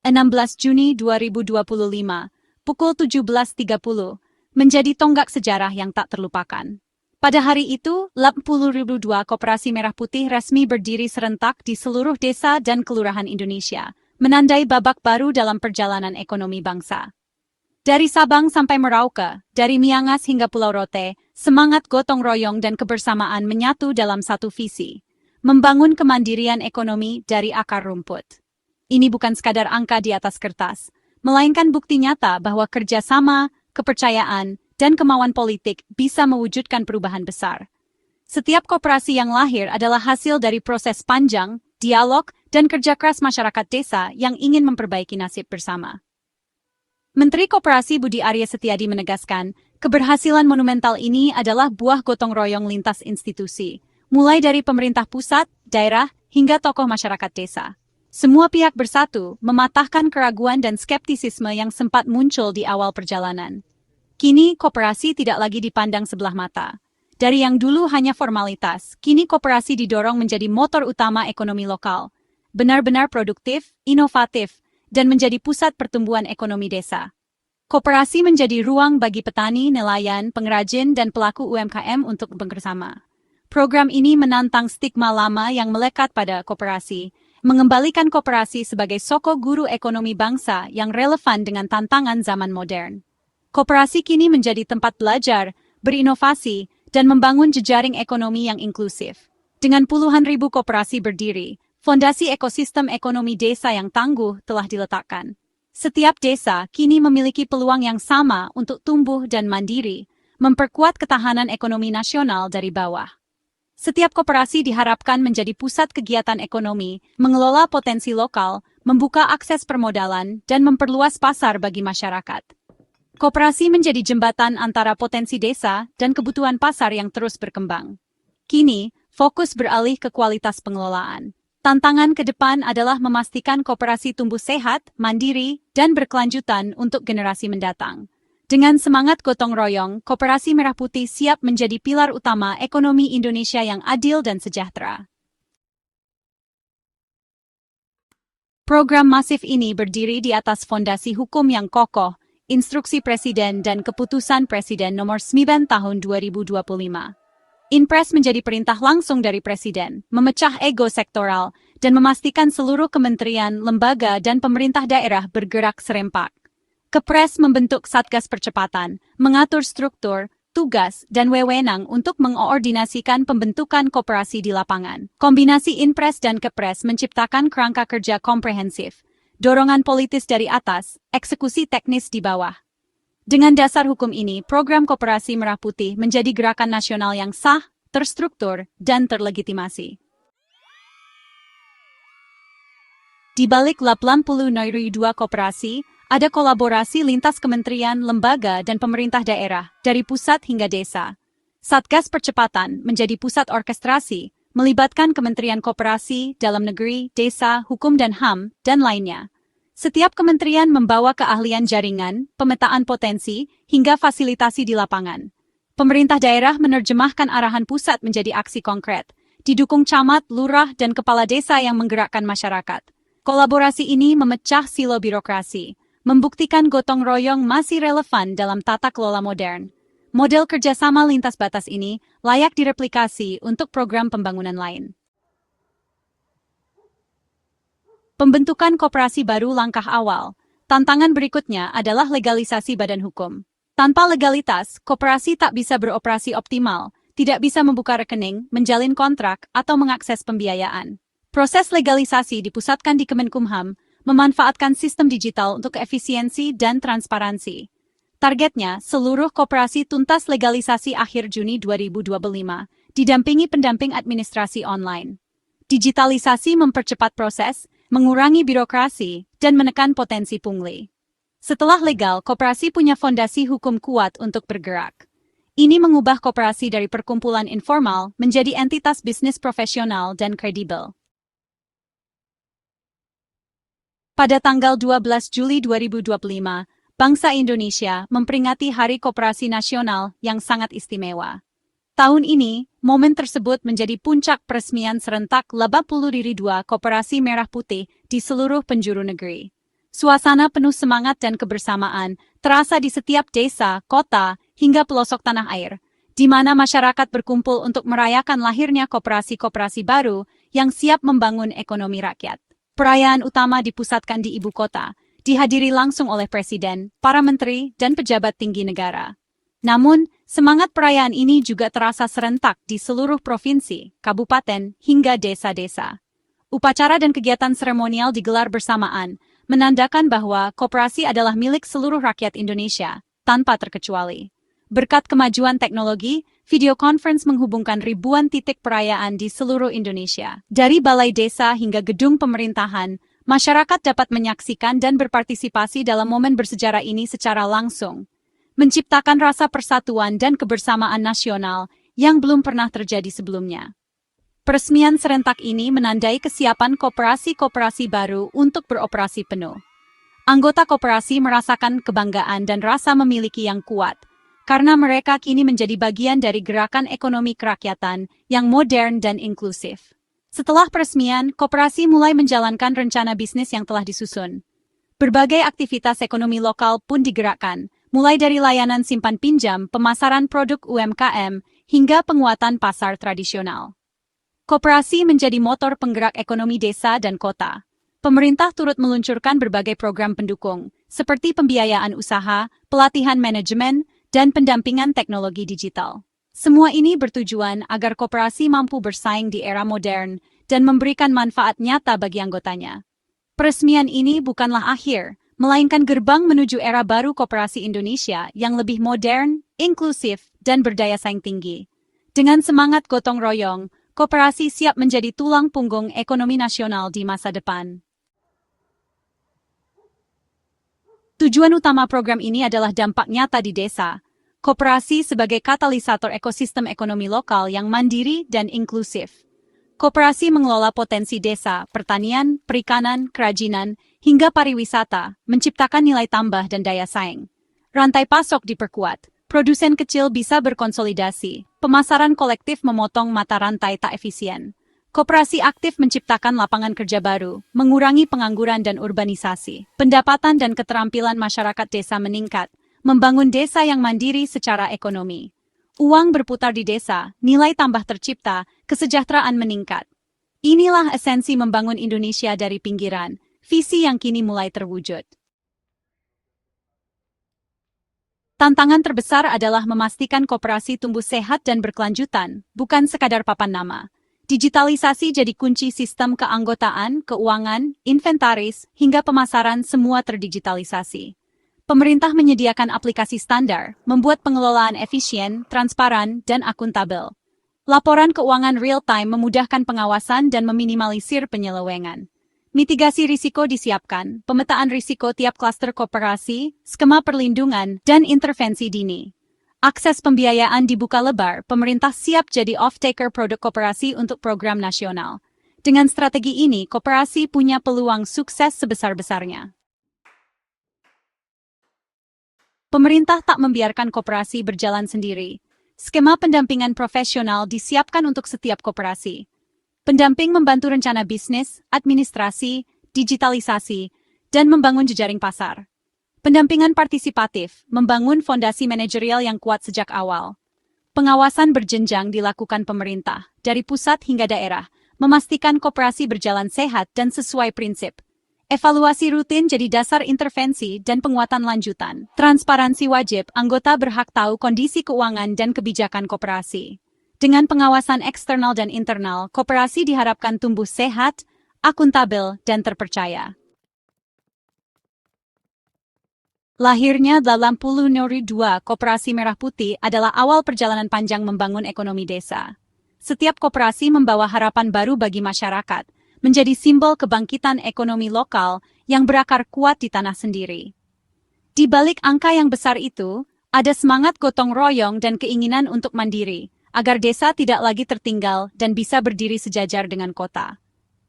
16 Juni 2025, pukul 17.30, menjadi tonggak sejarah yang tak terlupakan. Pada hari itu, 80.002 koperasi merah putih resmi berdiri serentak di seluruh desa dan kelurahan Indonesia, menandai babak baru dalam perjalanan ekonomi bangsa. Dari Sabang sampai Merauke, dari Miangas hingga Pulau Rote, semangat gotong royong dan kebersamaan menyatu dalam satu visi, membangun kemandirian ekonomi dari akar rumput. Ini bukan sekadar angka di atas kertas, melainkan bukti nyata bahwa kerjasama, kepercayaan, dan kemauan politik bisa mewujudkan perubahan besar. Setiap koperasi yang lahir adalah hasil dari proses panjang, dialog, dan kerja keras masyarakat desa yang ingin memperbaiki nasib bersama. Menteri Koperasi Budi Arya Setiadi menegaskan, keberhasilan monumental ini adalah buah gotong royong lintas institusi, mulai dari pemerintah pusat, daerah, hingga tokoh masyarakat desa. Semua pihak bersatu, mematahkan keraguan dan skeptisisme yang sempat muncul di awal perjalanan. Kini, koperasi tidak lagi dipandang sebelah mata. Dari yang dulu hanya formalitas, kini koperasi didorong menjadi motor utama ekonomi lokal, benar-benar produktif, inovatif, dan menjadi pusat pertumbuhan ekonomi desa. Koperasi menjadi ruang bagi petani, nelayan, pengrajin, dan pelaku UMKM untuk bekerjasama. Program ini menantang stigma lama yang melekat pada koperasi, mengembalikan koperasi sebagai soko guru ekonomi bangsa yang relevan dengan tantangan zaman modern. Koperasi kini menjadi tempat belajar, berinovasi, dan membangun jejaring ekonomi yang inklusif. Dengan puluhan ribu koperasi berdiri, fondasi ekosistem ekonomi desa yang tangguh telah diletakkan. Setiap desa kini memiliki peluang yang sama untuk tumbuh dan mandiri, memperkuat ketahanan ekonomi nasional dari bawah. Setiap koperasi diharapkan menjadi pusat kegiatan ekonomi, mengelola potensi lokal, membuka akses permodalan, dan memperluas pasar bagi masyarakat. Koperasi menjadi jembatan antara potensi desa dan kebutuhan pasar yang terus berkembang. Kini, fokus beralih ke kualitas pengelolaan. Tantangan ke depan adalah memastikan koperasi tumbuh sehat, mandiri, dan berkelanjutan untuk generasi mendatang. Dengan semangat gotong royong, Koperasi Merah Putih siap menjadi pilar utama ekonomi Indonesia yang adil dan sejahtera. Program masif ini berdiri di atas fondasi hukum yang kokoh, Instruksi Presiden dan Keputusan Presiden Nomor 9 Tahun 2025. Inpres menjadi perintah langsung dari Presiden, memecah ego sektoral, dan memastikan seluruh kementerian, lembaga, dan pemerintah daerah bergerak serempak. Kepres membentuk Satgas Percepatan, mengatur struktur, tugas, dan wewenang untuk mengoordinasikan pembentukan koperasi di lapangan. Kombinasi Inpres dan Kepres menciptakan kerangka kerja komprehensif, dorongan politis dari atas, eksekusi teknis di bawah. Dengan dasar hukum ini, program Koperasi Merah Putih menjadi gerakan nasional yang sah, terstruktur, dan terlegitimasi. Di balik 80.002 koperasi, ada kolaborasi lintas kementerian, lembaga, dan pemerintah daerah, dari pusat hingga desa. Satgas Percepatan menjadi pusat orkestrasi, melibatkan Kementerian Koperasi, Dalam Negeri, Desa, Hukum dan HAM, dan lainnya. Setiap kementerian membawa keahlian jaringan, pemetaan potensi, hingga fasilitasi di lapangan. Pemerintah daerah menerjemahkan arahan pusat menjadi aksi konkret, didukung camat, lurah, dan kepala desa yang menggerakkan masyarakat. Kolaborasi ini memecah silo birokrasi, membuktikan gotong royong masih relevan dalam tata kelola modern. Model kerjasama lintas batas ini layak direplikasi untuk program pembangunan lain. Pembentukan koperasi baru langkah awal. Tantangan berikutnya adalah legalisasi badan hukum. Tanpa legalitas, koperasi tak bisa beroperasi optimal, tidak bisa membuka rekening, menjalin kontrak, atau mengakses pembiayaan. Proses legalisasi dipusatkan di Kemenkumham, memanfaatkan sistem digital untuk efisiensi dan transparansi. Targetnya, seluruh koperasi tuntas legalisasi akhir Juni 2025, didampingi pendamping administrasi online. Digitalisasi mempercepat proses, mengurangi birokrasi, dan menekan potensi pungli. Setelah legal, koperasi punya fondasi hukum kuat untuk bergerak. Ini mengubah koperasi dari perkumpulan informal menjadi entitas bisnis profesional dan kredibel. Pada tanggal 12 Juli 2025, bangsa Indonesia memperingati Hari Koperasi Nasional yang sangat istimewa. Tahun ini, momen tersebut menjadi puncak peresmian serentak 80.002 Koperasi Merah Putih di seluruh penjuru negeri. Suasana penuh semangat dan kebersamaan terasa di setiap desa, kota, hingga pelosok tanah air, di mana masyarakat berkumpul untuk merayakan lahirnya koperasi-koperasi baru yang siap membangun ekonomi rakyat. Perayaan utama dipusatkan di ibu kota, dihadiri langsung oleh presiden, para menteri, dan pejabat tinggi negara. Namun, semangat perayaan ini juga terasa serentak di seluruh provinsi, kabupaten, hingga desa-desa. Upacara dan kegiatan seremonial digelar bersamaan, menandakan bahwa koperasi adalah milik seluruh rakyat Indonesia, tanpa terkecuali. Berkat kemajuan teknologi, video conference menghubungkan ribuan titik perayaan di seluruh Indonesia. Dari balai desa hingga gedung pemerintahan, masyarakat dapat menyaksikan dan berpartisipasi dalam momen bersejarah ini secara langsung, menciptakan rasa persatuan dan kebersamaan nasional yang belum pernah terjadi sebelumnya. Peresmian serentak ini menandai kesiapan koperasi-koperasi baru untuk beroperasi penuh. Anggota koperasi merasakan kebanggaan dan rasa memiliki yang kuat, karena mereka kini menjadi bagian dari gerakan ekonomi kerakyatan yang modern dan inklusif. Setelah peresmian, koperasi mulai menjalankan rencana bisnis yang telah disusun. Berbagai aktivitas ekonomi lokal pun digerakkan, mulai dari layanan simpan pinjam, pemasaran produk UMKM, hingga penguatan pasar tradisional. Koperasi menjadi motor penggerak ekonomi desa dan kota. Pemerintah turut meluncurkan berbagai program pendukung, seperti pembiayaan usaha, pelatihan manajemen, dan pendampingan teknologi digital. Semua ini bertujuan agar koperasi mampu bersaing di era modern dan memberikan manfaat nyata bagi anggotanya. Peresmian ini bukanlah akhir, melainkan gerbang menuju era baru koperasi Indonesia yang lebih modern, inklusif, dan berdaya saing tinggi. Dengan semangat gotong royong, koperasi siap menjadi tulang punggung ekonomi nasional di masa depan. Tujuan utama program ini adalah dampak nyata di desa. Koperasi sebagai katalisator ekosistem ekonomi lokal yang mandiri dan inklusif. Koperasi mengelola potensi desa, pertanian, perikanan, kerajinan, hingga pariwisata, menciptakan nilai tambah dan daya saing. Rantai pasok diperkuat. Produsen kecil bisa berkonsolidasi, pemasaran kolektif memotong mata rantai tak efisien. Koperasi aktif menciptakan lapangan kerja baru, mengurangi pengangguran dan urbanisasi. Pendapatan dan keterampilan masyarakat desa meningkat, membangun desa yang mandiri secara ekonomi. Uang berputar di desa, nilai tambah tercipta, kesejahteraan meningkat. Inilah esensi membangun Indonesia dari pinggiran, visi yang kini mulai terwujud. Tantangan terbesar adalah memastikan koperasi tumbuh sehat dan berkelanjutan, bukan sekadar papan nama. Digitalisasi jadi kunci sistem keanggotaan, keuangan, inventaris, hingga pemasaran semua terdigitalisasi. Pemerintah menyediakan aplikasi standar, membuat pengelolaan efisien, transparan, dan akuntabel. Laporan keuangan real-time memudahkan pengawasan dan meminimalisir penyelewengan. Mitigasi risiko disiapkan, pemetaan risiko tiap klaster koperasi, skema perlindungan, dan intervensi dini. Akses pembiayaan dibuka lebar, pemerintah siap jadi off-taker produk koperasi untuk program nasional. Dengan strategi ini, koperasi punya peluang sukses sebesar-besarnya. Pemerintah tak membiarkan koperasi berjalan sendiri. Skema pendampingan profesional disiapkan untuk setiap koperasi. Pendamping membantu rencana bisnis, administrasi, digitalisasi, dan membangun jejaring pasar. Pendampingan partisipatif, membangun fondasi manajerial yang kuat sejak awal. Pengawasan berjenjang dilakukan pemerintah, dari pusat hingga daerah, memastikan koperasi berjalan sehat dan sesuai prinsip. Evaluasi rutin jadi dasar intervensi dan penguatan lanjutan. Transparansi wajib, anggota berhak tahu kondisi keuangan dan kebijakan koperasi. Dengan pengawasan eksternal dan internal, koperasi diharapkan tumbuh sehat, akuntabel, dan terpercaya. Lahirnya 82 Koperasi Merah Putih adalah awal perjalanan panjang membangun ekonomi desa. Setiap koperasi membawa harapan baru bagi masyarakat, menjadi simbol kebangkitan ekonomi lokal yang berakar kuat di tanah sendiri. Di balik angka yang besar itu, ada semangat gotong royong dan keinginan untuk mandiri, agar desa tidak lagi tertinggal dan bisa berdiri sejajar dengan kota.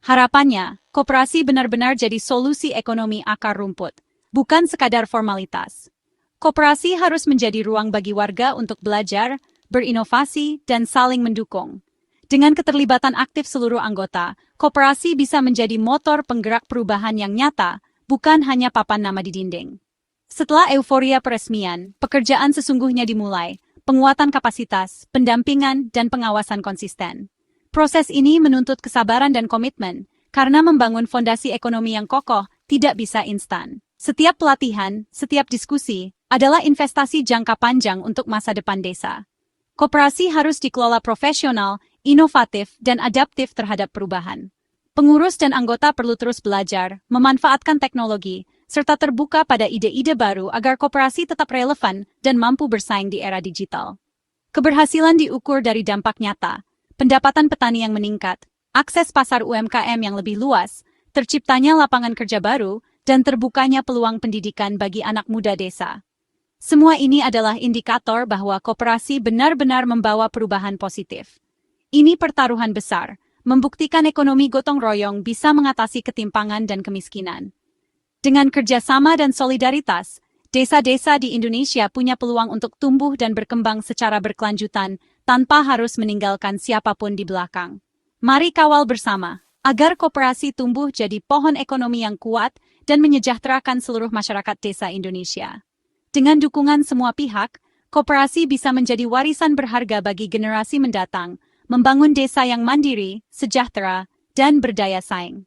Harapannya, koperasi benar-benar jadi solusi ekonomi akar rumput, bukan sekadar formalitas. Koperasi harus menjadi ruang bagi warga untuk belajar, berinovasi, dan saling mendukung. Dengan keterlibatan aktif seluruh anggota, koperasi bisa menjadi motor penggerak perubahan yang nyata, bukan hanya papan nama di dinding. Setelah euforia peresmian, pekerjaan sesungguhnya dimulai, penguatan kapasitas, pendampingan, dan pengawasan konsisten. Proses ini menuntut kesabaran dan komitmen, karena membangun fondasi ekonomi yang kokoh tidak bisa instan. Setiap pelatihan, setiap diskusi, adalah investasi jangka panjang untuk masa depan desa. Koperasi harus dikelola profesional, inovatif, dan adaptif terhadap perubahan. Pengurus dan anggota perlu terus belajar, memanfaatkan teknologi, serta terbuka pada ide-ide baru agar koperasi tetap relevan dan mampu bersaing di era digital. Keberhasilan diukur dari dampak nyata, pendapatan petani yang meningkat, akses pasar UMKM yang lebih luas, terciptanya lapangan kerja baru, dan terbukanya peluang pendidikan bagi anak muda desa. Semua ini adalah indikator bahwa koperasi benar-benar membawa perubahan positif. Ini pertaruhan besar, membuktikan ekonomi gotong royong bisa mengatasi ketimpangan dan kemiskinan. Dengan kerjasama dan solidaritas, desa-desa di Indonesia punya peluang untuk tumbuh dan berkembang secara berkelanjutan tanpa harus meninggalkan siapapun di belakang. Mari kawal bersama, agar koperasi tumbuh jadi pohon ekonomi yang kuat dan menyejahterakan seluruh masyarakat desa Indonesia. Dengan dukungan semua pihak, koperasi bisa menjadi warisan berharga bagi generasi mendatang, membangun desa yang mandiri, sejahtera, dan berdaya saing.